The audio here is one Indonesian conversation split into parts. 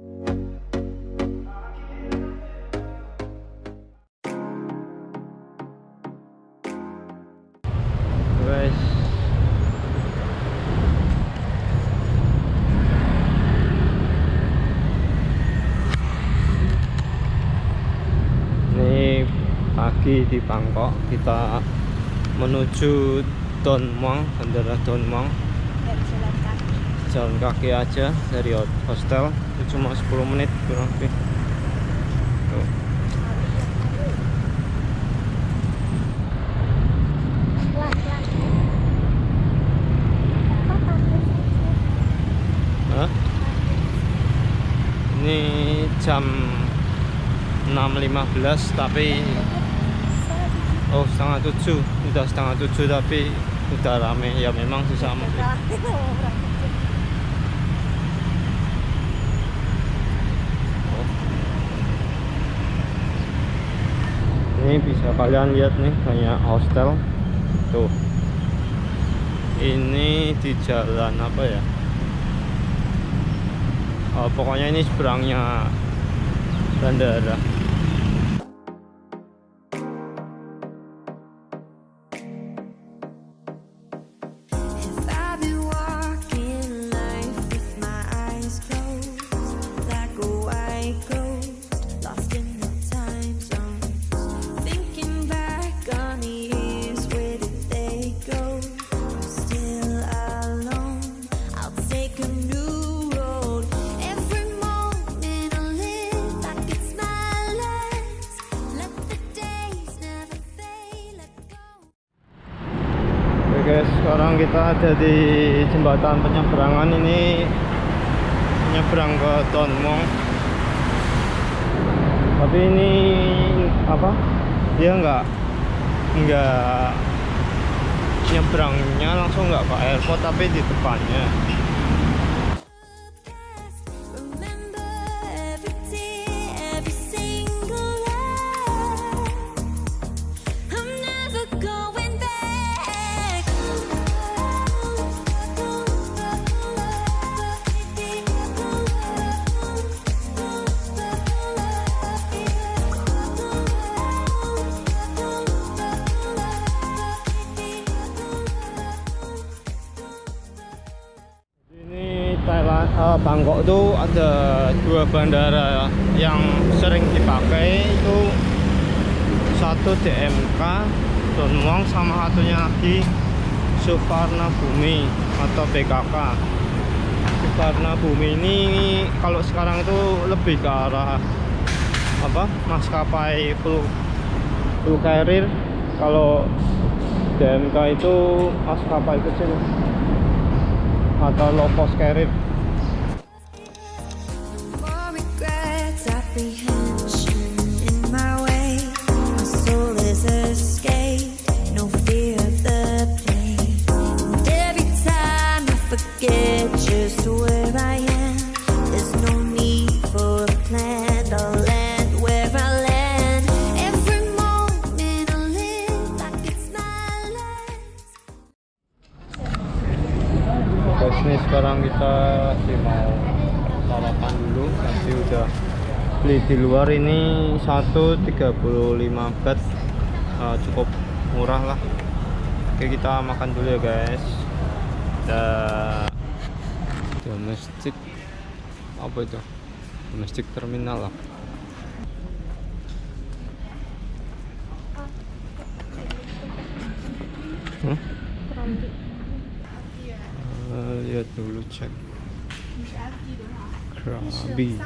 Guys, ini pagi di Bangkok, kita menuju Don Muang, bandara Don Muang. Jalan kaki aja dari hostel, itu cuma 10 menit kurang lebih. Tuh. Hah? Ini jam 6.15 tapi setengah 7, udah setengah 7 tapi udah rame ya, memang susah amat. Ini bisa kalian lihat nih, banyak hostel tuh. Ini di jalan apa ya, pokoknya ini seberangnya bandara. Guys, sekarang kita ada di jembatan penyeberangan, ini menyeberang ke Don Muang. Tapi ini apa? Dia nggak nyebrangnya langsung nggak ke airport, tapi di depannya. Bangkok itu ada dua bandara yang sering dipakai, itu satu DMK Don Muang, sama satunya lagi Suvarnabhumi atau BKK. Suvarnabhumi ini kalau sekarang itu lebih ke arah apa, maskapai full carrier. Kalau DMK itu maskapai kecil atau low cost carrier. Ini sekarang kita mau sarapan dulu, nanti udah beli di luar. Ini 1.35 baht, cukup murah lah. Oke, kita makan dulu ya guys. Domestik apa itu, domestik terminal lah. Lihat dulu, cek Krabi.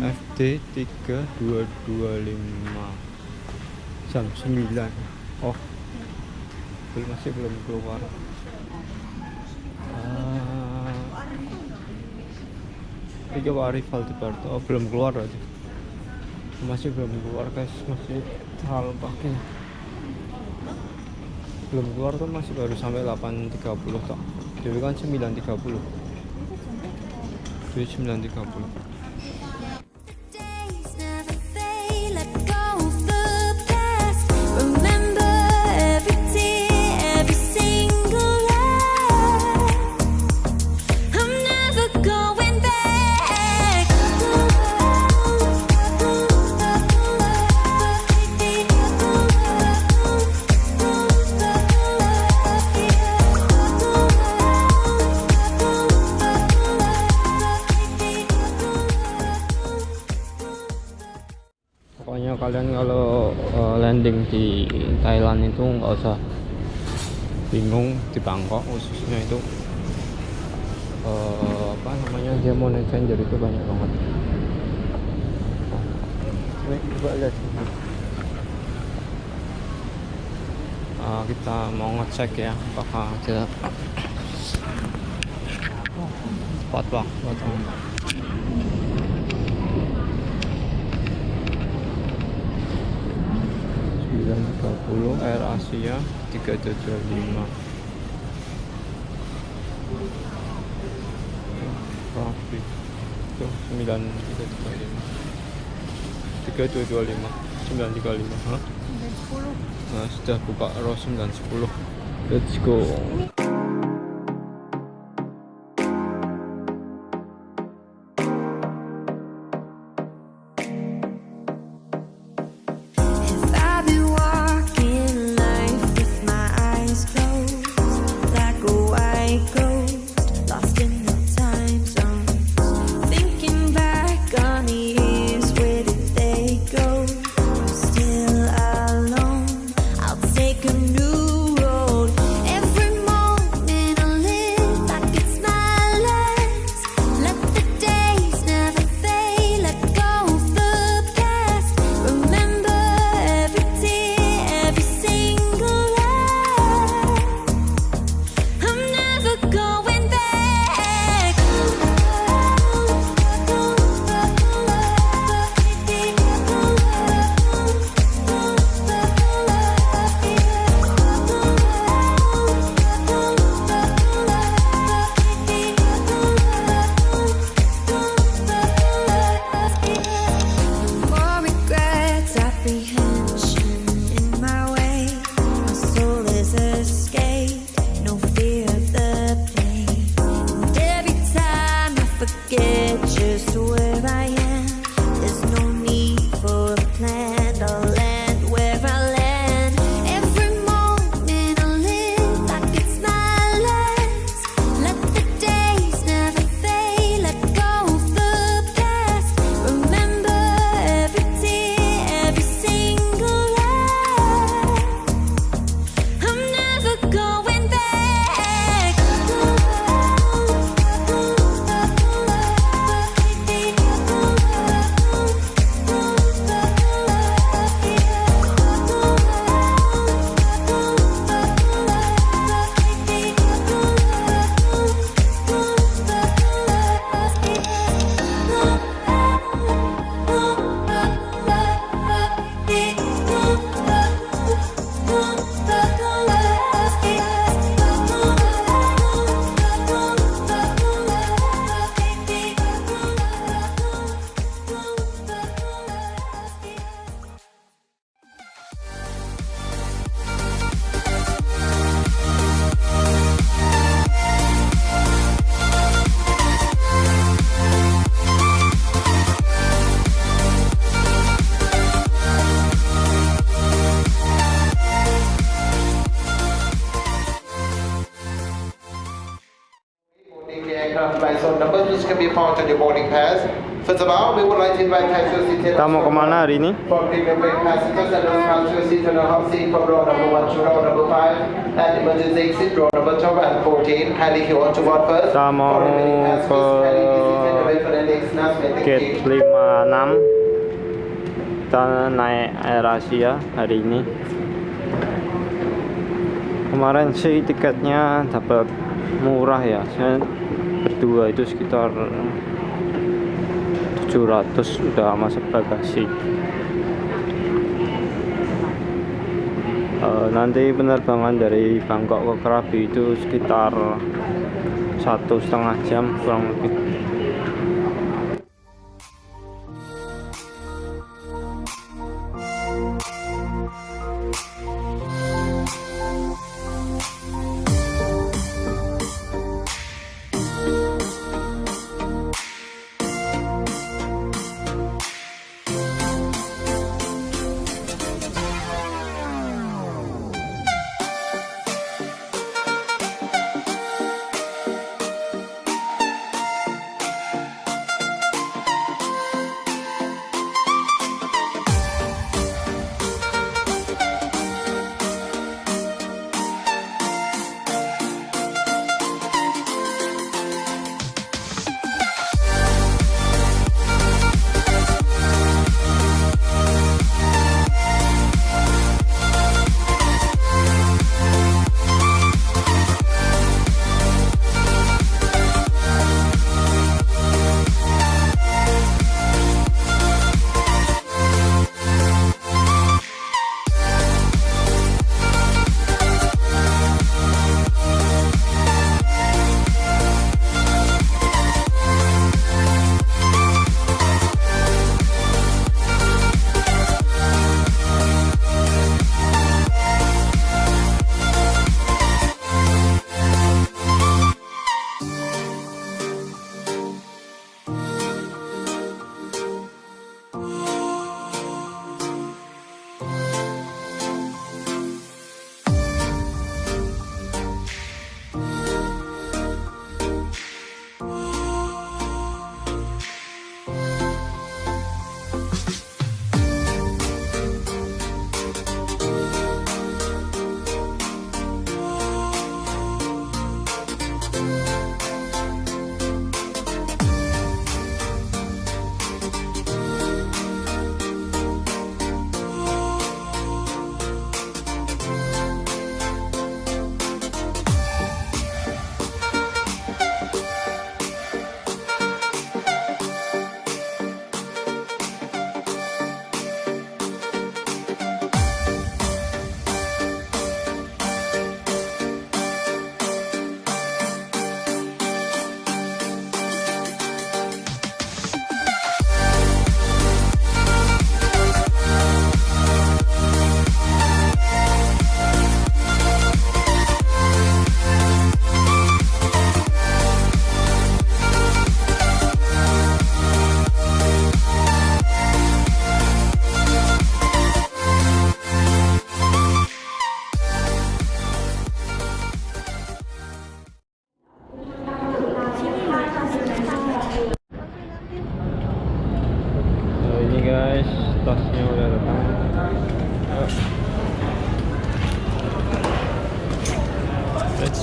FD 3225 jam 9. Oh, masih belum keluar. Tiga arrival di Porto. Oh, belum keluar aja. Masih belum keluar guys, masih terlalu pagi. Belum keluar tuh, masih baru sampai 8.30 toh. Jadi kan 9.30. Jadi 9.30. kalian kalau landing di Thailand itu nggak usah bingung. Di Bangkok khususnya itu apa namanya, dia mau messenger itu banyak banget. Ini coba lihat. Kita mau ngecek ya apakah kita tepat waktu atau enggak. 9.30 Airasia 3725. Krabi itu 9335 3225 935. Hah? 910. Nah, sudah buka row 910. Let's go. So numbers which can be found on your boarding pass. First of all, we would like to invite passengers to Kita mau kemana hari ini? for premium break passengers and those passengers seated on the hot seat from row number 1 to row number 5 and emergency exit row number 12 and 14. Kindly queue on to board first. Kita mau ke gate 56. Kita naik Airasia hari ini. Kemarin sih tiketnya dapat murah ya, saya berdua itu sekitar 700 udah masuk bagasi. Nanti penerbangan dari Bangkok ke Krabi itu sekitar 1,5 jam kurang lebih.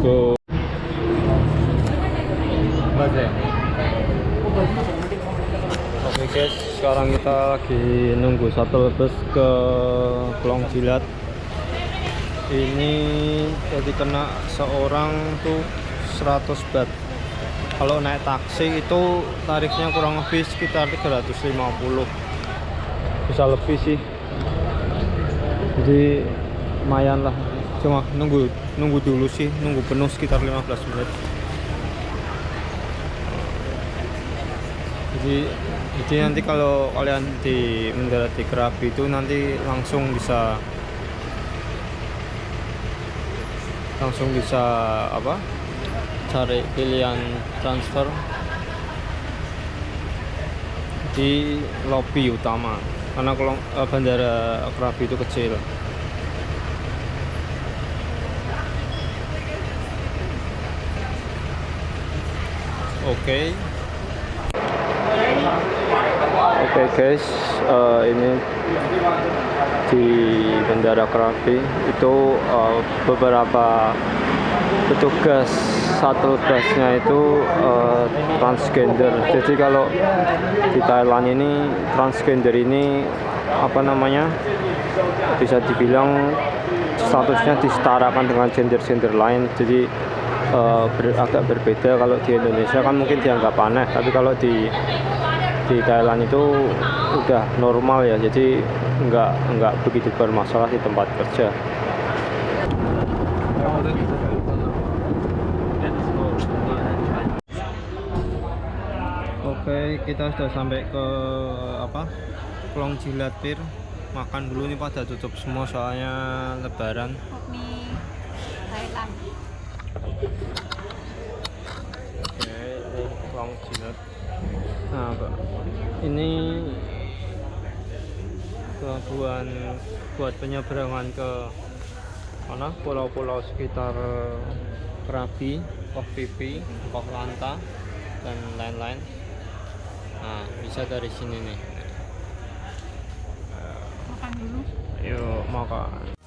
go. Oke guys, sekarang kita lagi nunggu shuttle bus ke Klong Jirad. Ini jadi kena seorang tuh 100 baht. Kalau naik taksi itu tarifnya kurang lebih sekitar 350, bisa lebih sih. Jadi lumayan lah, cuma nunggu dulu sih, nunggu penuh sekitar 15 menit. Jadi nanti kalau kalian mendarat di Krabi itu nanti langsung bisa apa, cari pilihan transfer di lobi utama, karena kalau bandara Krabi itu kecil. Oke guys, ini di bandara Krabi itu beberapa petugas shuttle busnya itu transgender. Jadi kalau di Thailand ini transgender ini apa namanya, bisa dibilang statusnya disetarakan dengan gender lain. Jadi agak berbeda. Kalau di Indonesia kan mungkin dianggap aneh, tapi kalau di Thailand itu udah normal ya, jadi nggak begitu bermasalah di tempat kerja. Oke, kita sudah sampai ke Klong Jirad Pier. Makan dulu, nih pada tutup semua soalnya lebaran. Mie Thailand. Oke, ini Klong Jirad. Nah, ini pelabuhan buat penyeberangan ke mana, pulau-pulau sekitar Krabi, Pier, Lanta, dan lain-lain. Nah, bisa dari sini nih. Makan dulu. Yuk makan.